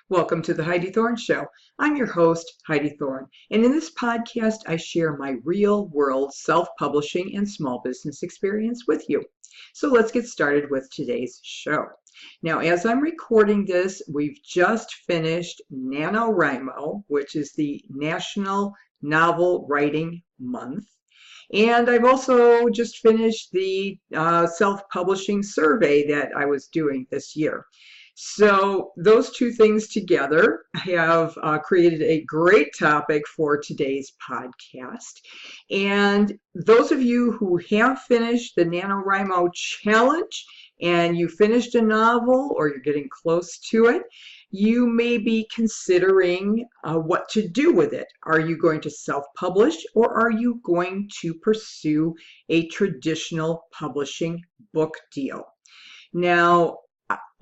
Welcome to the Heidi Thorne Show. I'm your host, Heidi Thorne, and in this podcast, I share my real world self publishing and small business experience with you. So let's get started with today's show. Now, as I'm recording this, we've just finished NaNoWriMo, which is the National Novel Writing Month. And I've also just finished the self-publishing survey that I was doing this year. So those two things together have created a great topic for today's podcast. And those of you who have finished the NaNoWriMo challenge and you finished a novel or you're getting close to it, you may be considering what to do with it. Are you going to self-publish or are you going to pursue a traditional publishing book deal? Now,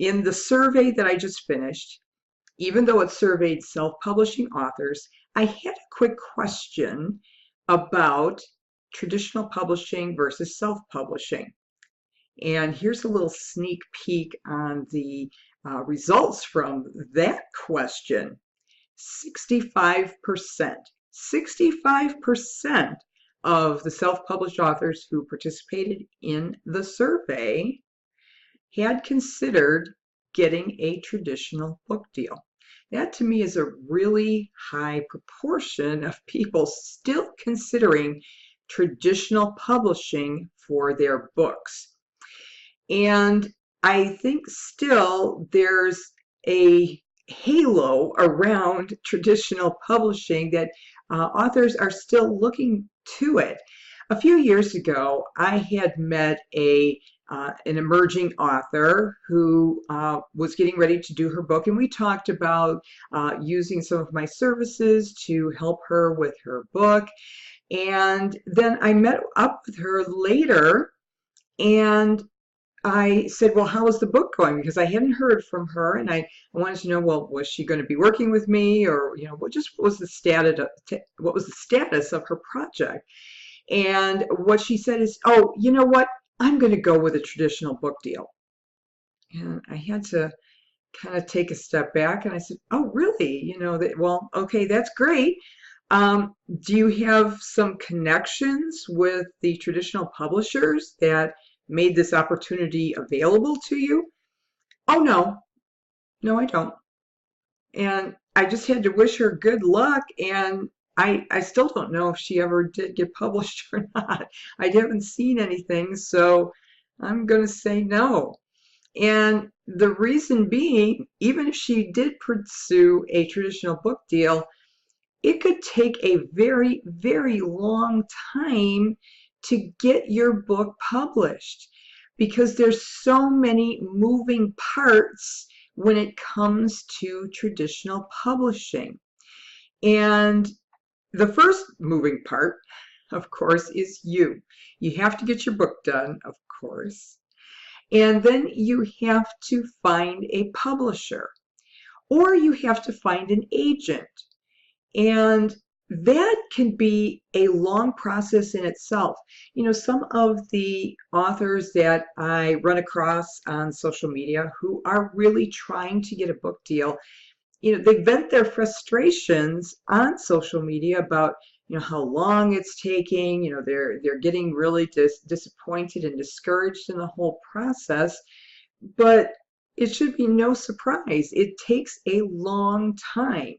in the survey that I just finished, even though it surveyed self-publishing authors, I had a quick question about traditional publishing versus self-publishing. And here's a little sneak peek on the results from that question. 65%. 65% of the self-published authors who participated in the survey had considered getting a traditional book deal. That to me is a really high proportion of people still considering traditional publishing for their books. And I think still there's a halo around traditional publishing that authors are still looking to it. A few years ago, I had met an emerging author who was getting ready to do her book, and we talked about using some of my services to help her with her book. And then I met up with her later, and I said, well, how was the book going? Because I hadn't heard from her, and I wanted to know, well, was she going to be working with me, or what was the status of her project? And what she said is, oh, you know what? I'm going to go with a traditional book deal. And I had to kind of take a step back, and I said, oh, really? Well, okay, that's great. Do you have some connections with the traditional publishers that made this opportunity available to you? Oh, no, I don't. And I just had to wish her good luck, and I still don't know if she ever did get published or not. I haven't seen anything, so I'm going to say no. And the reason being, even if she did pursue a traditional book deal, it could take a very, very long time to get your book published because there's so many moving parts when it comes to traditional publishing. And the first moving part, of course, is you. You have to get your book done, of course. And then you have to find a publisher, or you have to find an agent. And that can be a long process in itself. Some of the authors that I run across on social media who are really trying to get a book deal, they vent their frustrations on social media about how long it's taking. They're getting really disappointed and discouraged in the whole process. But it should be no surprise. It takes a long time,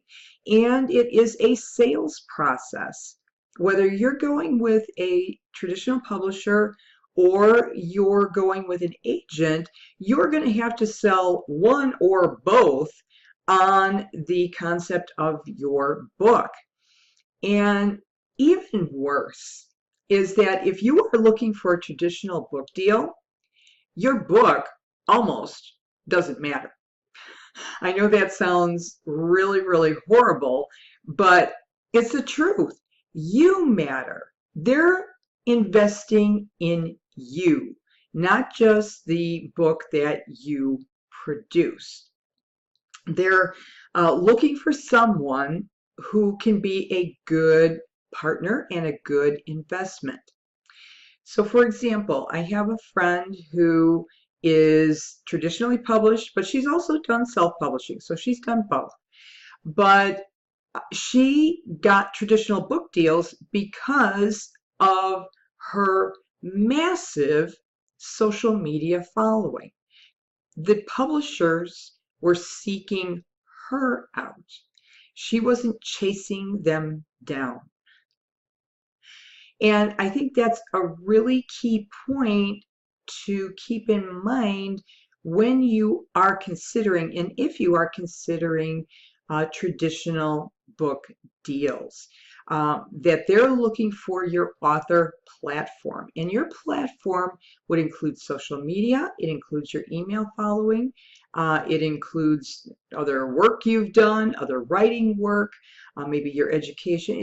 and it is a sales process. Whether you're going with a traditional publisher or you're going with an agent, you're going to have to sell one or both on the concept of your book. And even worse is that if you are looking for a traditional book deal, your book almost doesn't matter. I know that sounds really, really horrible, but it's the truth. You matter. They're investing in you, not just the book that you produce. They're looking for someone who can be a good partner and a good investment. So for example, I have a friend who is traditionally published, but she's also done self-publishing, so she's done both. But she got traditional book deals because of her massive social media following. The publishers were seeking her out. She wasn't chasing them down. And I think that's a really key point to keep in mind when you are considering, and if you are considering traditional book deals, that they're looking for your author platform. And your platform would include social media, it includes your email following, it includes other work you've done, other writing work, maybe your education.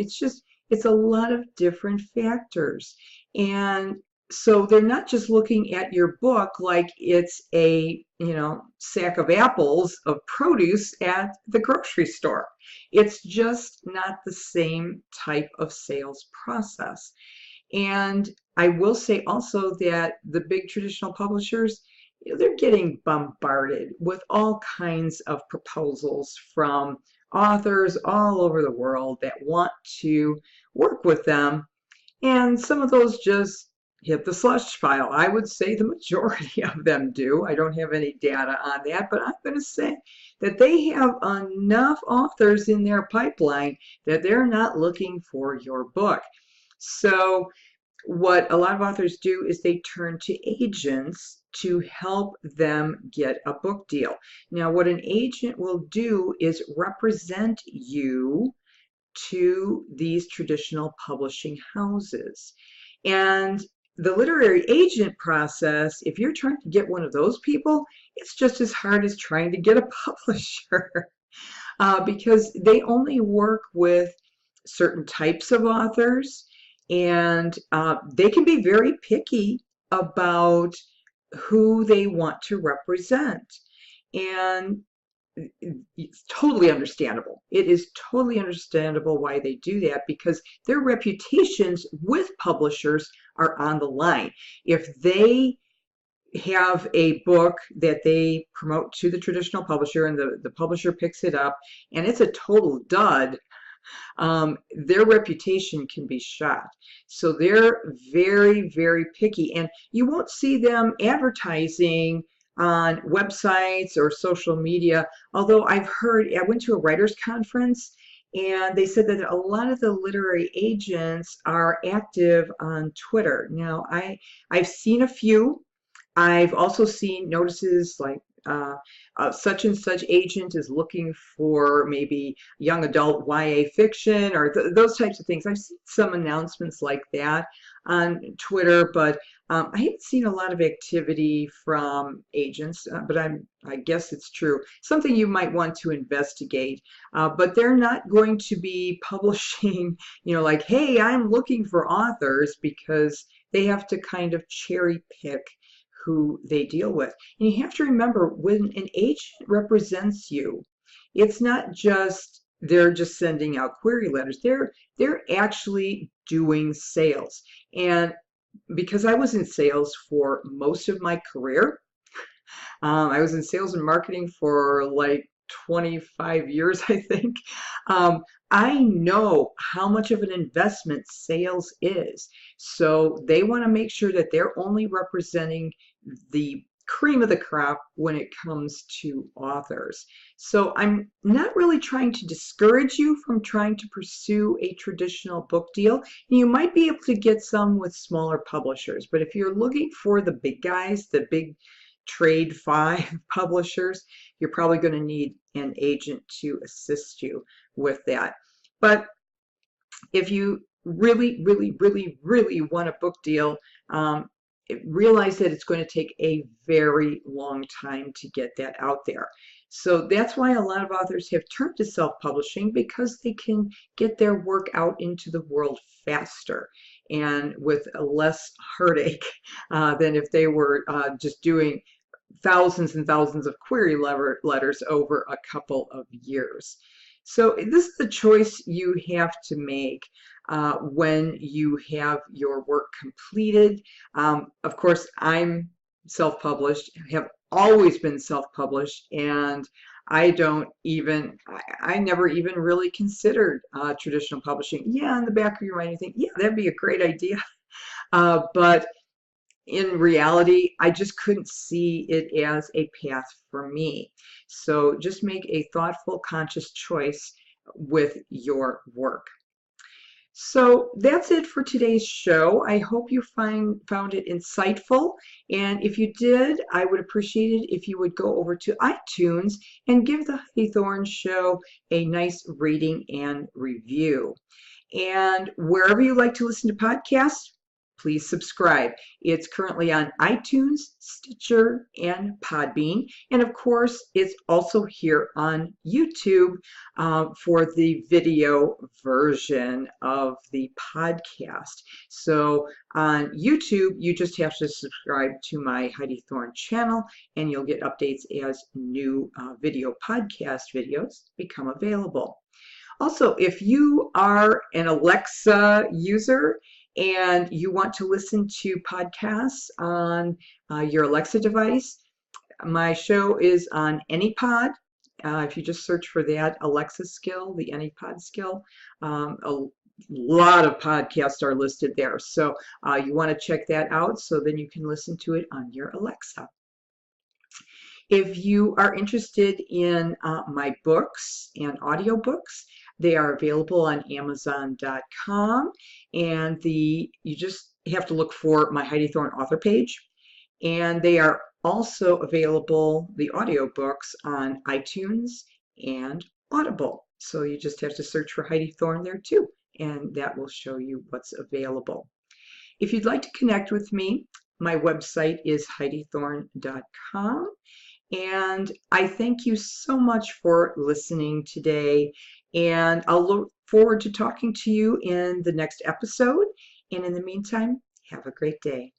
It's a lot of different factors. And so they're not just looking at your book like it's a, sack of apples of produce at the grocery store. It's just not the same type of sales process. And I will say also that the big traditional publishers, they're getting bombarded with all kinds of proposals from authors all over the world that want to work with them. And some of those just hit the slush pile. I would say the majority of them do. I don't have any data on that, but I'm going to say that they have enough authors in their pipeline that they're not looking for your book. So what a lot of authors do is they turn to agents to help them get a book deal. Now, what an agent will do is represent you to these traditional publishing houses. And the literary agent process, if you're trying to get one of those people, it's just as hard as trying to get a publisher because they only work with certain types of authors, and they can be very picky about who they want to represent. And it's totally understandable. It is totally understandable why they do that, because their reputations with publishers are on the line. If they have a book that they promote to the traditional publisher and the publisher picks it up and it's a total dud, their reputation can be shot. So they're very, very picky, and you won't see them advertising on websites or social media. Although I went to a writers conference and they said that a lot of the literary agents are active on Twitter. Now, I've seen a few. I've also seen notices like such and such agent is looking for maybe young adult YA fiction or those types of things. I've seen some announcements like that on Twitter, but I haven't seen a lot of activity from agents, but I guess it's true. Something you might want to investigate, but they're not going to be publishing, like, hey, I'm looking for authors, because they have to kind of cherry pick who they deal with. And you have to remember, when an agent represents you, it's not just they're just sending out query letters. They're actually doing sales. And because I was in sales for most of my career, I was in sales and marketing for like 25 years, I think. I know how much of an investment sales is. So they want to make sure that they're only representing the cream of the crop when it comes to authors. So I'm not really trying to discourage you from trying to pursue a traditional book deal. You might be able to get some with smaller publishers, but if you're looking for the big guys, the big trade 5 publishers, you're probably going to need an agent to assist you with that. But if you really, really, really, really want a book deal, realize that it's going to take a very long time to get that out there. So that's why a lot of authors have turned to self-publishing, because they can get their work out into the world faster and with less heartache than if they were just doing thousands and thousands of query letters over a couple of years. So this is the choice you have to make when you have your work completed. Of course, I'm self-published, have always been self-published, and I never even really considered traditional publishing. Yeah, in the back of your mind, you think, yeah, that'd be a great idea. But in reality, I just couldn't see it as a path for me. So just make a thoughtful, conscious choice with your work. So that's it for today's show. I hope you found it insightful. And if you did, I would appreciate it if you would go over to iTunes and give the Heidi Thorne Show a nice rating and review. And wherever you like to listen to podcasts, please subscribe. It's currently on iTunes, Stitcher, and Podbean. And of course, it's also here on YouTube for the video version of the podcast. So on YouTube, you just have to subscribe to my Heidi Thorne channel, and you'll get updates as new video podcast videos become available. Also, if you are an Alexa user and you want to listen to podcasts on your Alexa device, my show is on AnyPod. If you just search for that Alexa skill, the AnyPod skill, a lot of podcasts are listed there. So you want to check that out so then you can listen to it on your Alexa. If you are interested in my books and audiobooks, they are available on Amazon.com, and you just have to look for my Heidi Thorne author page. And they are also available, the audiobooks, on iTunes and Audible. So you just have to search for Heidi Thorne there too, and that will show you what's available. If you'd like to connect with me, my website is HeidiThorne.com. And I thank you so much for listening today. And I'll look forward to talking to you in the next episode. And in the meantime, have a great day.